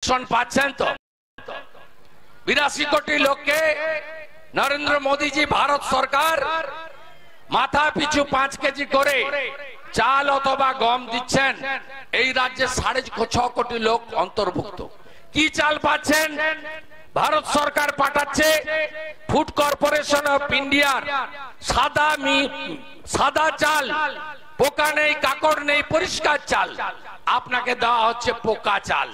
Pension পাচ্ছেন তো? 82 কোটি লোককে নরেন্দ্র মোদীজি ভারত সরকার মাথা পিছু 5 কেজি করে চাল অথবা গম দিচ্ছেন। এই রাজ্যে 6.5 কোটি লোক অন্তর্ভুক্ত। কি চাল পাচ্ছেন? ভারত সরকার পাঠাচ্ছে ফুড কর্পোরেশন অফ ইন্ডিয়ার সাদা চাল, পোকা নেই, কাকড় নেই, পরিষ্কার চাল। আপনাকে দেওয়া হচ্ছে পোকা চাল।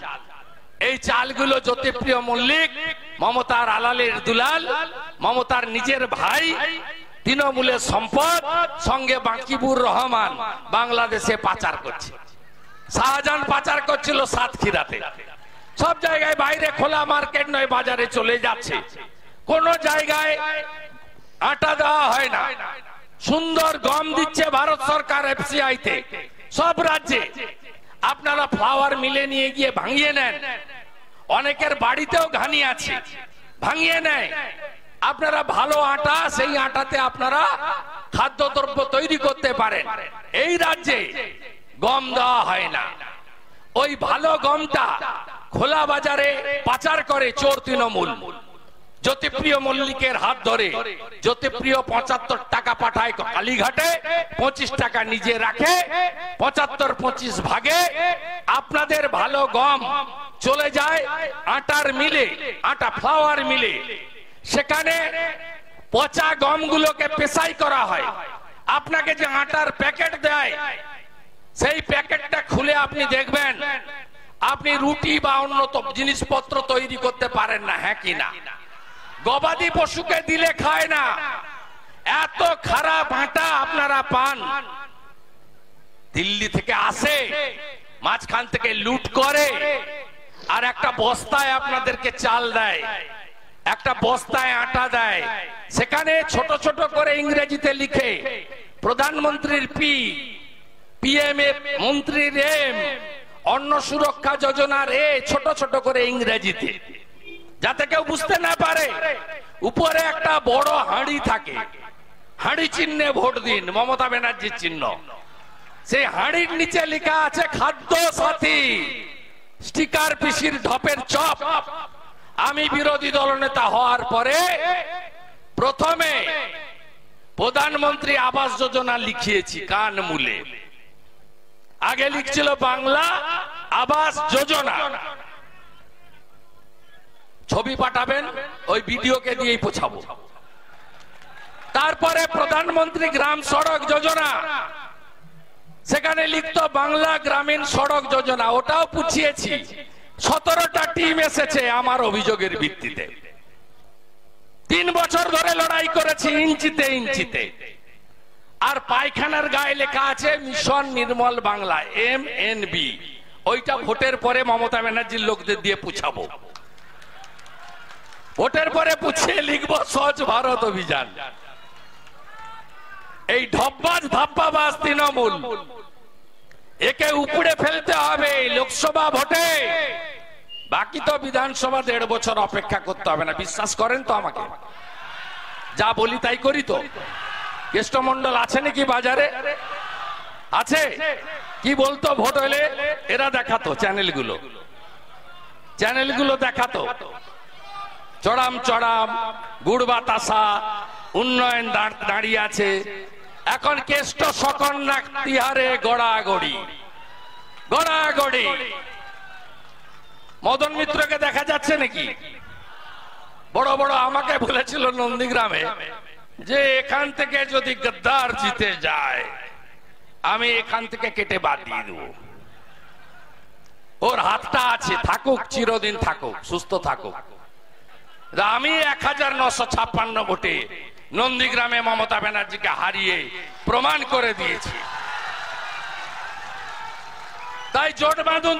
এই চালগুলো জ্যোতিপ্রিয় মল্লিক, মমতার আলালের দুলাল, মমতার নিজের ভাই, তৃণমূলের সম্পদ, সঙ্গে বাকিবুর রহমান বাংলাদেশে পাচার করছে। শাহজাহান পাচার করছিল সাতক্ষীরাতে। সব জায়গায় বাইরে খোলা মার্কেট নয়, বাজারে চলে যাচ্ছে। কোন জায়গায় আটা দেওয়া হয় না। সুন্দর গম দিচ্ছে ভারত সরকার এফসিআই তে সব রাজ্যে। আপনারা ফ্লাওয়ার মিলে নিয়ে গিয়ে ভাঙিয়ে নেন। অনেকের বাড়িতেও ঘানি আছে, ভাঙিয়ে নেয়। আপনারা ভালো আটা, সেই আটাতে আপনারা খাদ্যদ্রব্য তৈরি করতে পারেন। এই রাজ্যে গম দেওয়া হয় না। ওই ভালো গমটা খোলা বাজারে পাচার করে চোর তৃণমূল। জ্যোতিপ্রিয় মল্লিকের হাত ধরে জ্যোতিপ্রিয় 75 টাকা পাঠায় কালীঘাটে, 25 টাকা নিজে রাখে, 75-25 ভাগে। আপনাদের ভালো গম চলে যায় আটার মিলে, আটা ফ্লাওয়ার মিলে। সেখানে পচা গমগুলোকে পেশাই করা হয়। আপনাকে যে আটার প্যাকেট দেয়, সেই প্যাকেটটা খুলে আপনি দেখবেন আপনি রুটি বা অন্য জিনিসপত্র তৈরি করতে পারেন না। হ্যাঁ কি না? গবাদি পশুকে দিলে খায় না। এত খারাপ আটা আপনারা পান। দিল্লি থেকে আসে, মাঝখান থেকে লুট করে, আর একটা বস্তায় আপনাদেরকে চাল দেয়, একটা বস্তায় আটা দেয়। সেখানে ছোট ছোট করে ইংরেজিতে লিখে প্রধানমন্ত্রীর PM এ মন্ত্রীর M, অন্ন সুরক্ষা যোজনার এ, ছোট ছোট করে ইংরেজিতে, যাতে কেউ বুঝতে না পারে। উপরে একটা বড় হাঁড়ি থাকে, হাঁড়ি চিহ্নে ভোট দিন, মমতা ব্যানার্জির চিহ্ন। সেই হাঁড়ির নিচে লেখা আছে খাদ্য সাথী, স্টিকার পিসির ঢপের চপ। আমি বিরোধী দলনেতা হওয়ার পরে প্রথমে প্রধানমন্ত্রী আবাস যোজনা লিখিয়েছি কান মূলে। আগে লিখছিল বাংলা আবাস যোজনা। ছবি পাঠাবেন, ওই ভিডিওকে দিয়েই পৌঁছাবো। তারপরে প্রধানমন্ত্রী গ্রাম সড়ক যোজনা, সেখানে লিখতো বাংলা গ্রামীণ সড়ক যোজনা। ওটাও পুছিয়েছি। 17টা টিম এসেছে আমার অভিযোগের ভিত্তিতে। 3 বছর ধরে লড়াই করেছি ইঞ্চিতে ইঞ্চিতে। আর পায়খানার গায়ে লেখা আছে মিশন নির্মল বাংলা, MNB। ওইটা ভোটের পরে মমতা ব্যানার্জির লোকদের দিয়ে পুছাবো। ভোটের পরে পুছিয়ে লিখবো স্বচ্ছ ভারত অভিযান। এই ঢপবাজ ধাপ্পাবাজ তৃণমূল, একে উপড়ে ফেলতে হবে লোকসভা ভোটে। বাকি তো বিধানসভা 1.5 বছর অপেক্ষা করতে হবে না। বিশ্বাস করেন তো আমাকে? যা বলি তাই করি তো? কেষ্টমন্ডল আছে নাকি বাজারে? আছে? কি বলতো ভোট হলে? এরা দেখাতো চ্যানেলগুলো দেখাতো চড়াম চড়াম, গুড় বাতাসা, উন্নয়ন দাঁড়িয়ে আছে। এখন কেষ্ট সকন্যা তিহারে গড়াগড়ি। মদন মিত্রকে দেখা যাচ্ছে নাকি? বড় বড় আমাকে বলেছিল নন্দীগ্রামে যে এখান থেকে যদি গদ্দার জিতে যায় আমি এখান থেকে কেটে বাদ দিয়ে দেবো। ওর হাতটা আছে, থাকুক, চিরদিন থাকুক, সুস্থ থাকুক। আমি 1956 ভোটে নন্দীগ্রামে মমতা ব্যানার্জিকে হারিয়ে প্রমাণ করে দিয়েছি। তাই জোট বাঁধুন।